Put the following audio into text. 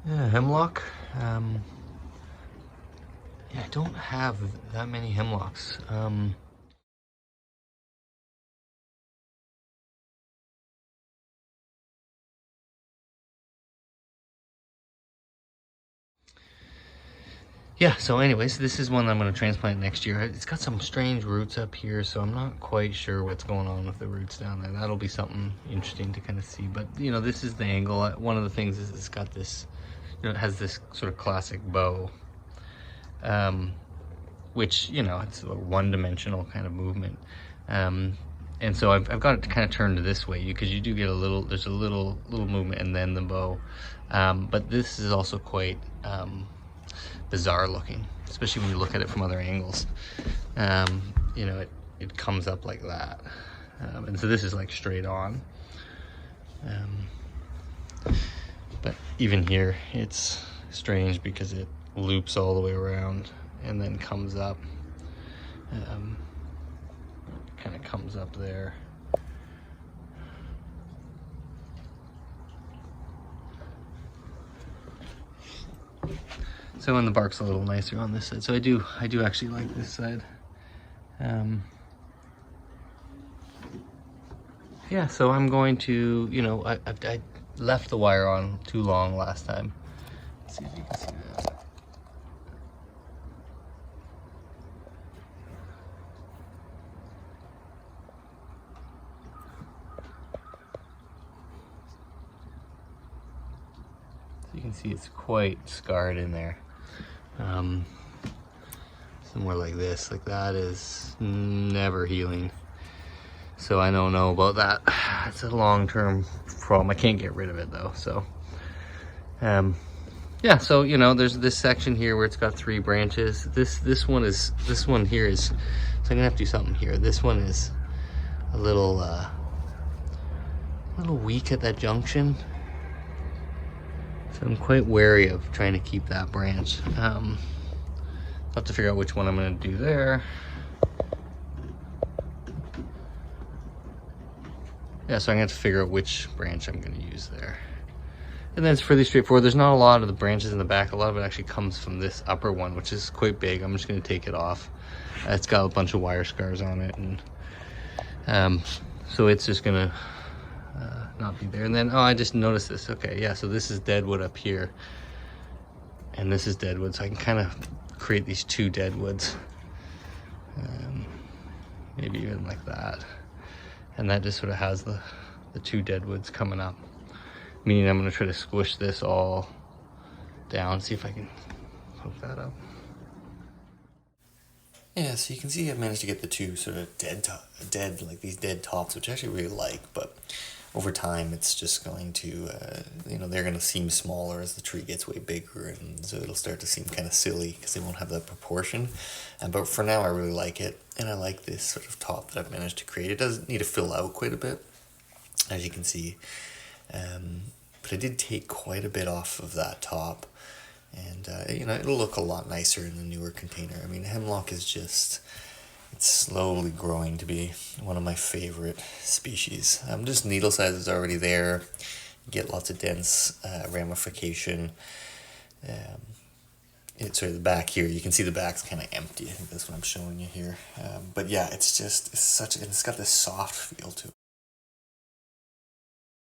Yeah, hemlock. Yeah, I don't have that many hemlocks. Yeah, so anyways, this is one I'm going to transplant next year. It's got some strange roots up here, so I'm not quite sure what's going on with the roots down there. That'll be something interesting to kind of see. But, you know, this is the angle. One of the things is it's got this, you know, it has this sort of classic bow, which, you know, it's a one-dimensional kind of movement. And so I've got it to kind of turn to this way because you do get there's a little movement and then the bow. But this is also quite bizarre looking, especially when you look at it from other angles. You know, it comes up like that. And so this is like straight on. But even here, it's strange because it loops all the way around and then comes up. Kind of comes up there. So and the bark's a little nicer on this side. So I do actually like this side. Yeah, so I'm going to, you know, I left the wire on too long last time. Let's see if you can see that. You can see it's quite scarred in there. Somewhere like this, like that is never healing. So I don't know about that. It's a long-term problem. I can't get rid of it though. So, yeah. So you know, there's this section here where it's got 3 branches. This one here is. So I'm gonna have to do something here. This one is a little weak at that junction. So I'm quite wary of trying to keep that branch. I'll have to figure out which one I'm going to do there. Yeah, so I'm going to have to figure out which branch I'm going to use there. And then it's pretty straightforward. There's not a lot of the branches in the back. A lot of it actually comes from this upper one, which is quite big. I'm just going to take it off. It's got a bunch of wire scars on it. And so it's just going to not be there. And then, oh, I just noticed this. Okay, yeah, so this is deadwood up here. And this is deadwood. So I can kind of create these 2 deadwoods. Maybe even like that. And that just sort of has the 2 deadwoods coming up. Meaning I'm going to try to squish this all down. See if I can hook that up. Yeah, so you can see I've managed to get the 2 sort of like these dead tops, which I actually really like, but over time it's just going to, you know, they're going to seem smaller as the tree gets way bigger, and so it'll start to seem kind of silly because they won't have that proportion. But for now I really like it, and I like this sort of top that I've managed to create. It does need to fill out quite a bit, as you can see, but I did take quite a bit off of that top. And, you know, it'll look a lot nicer in the newer container. I mean, hemlock is just, it's slowly growing to be one of my favorite species. Just needle size is already there. You get lots of dense ramification. Sorry, the back here, you can see the back's kind of empty. I think that's what I'm showing you here. But yeah, it's got this soft feel to it.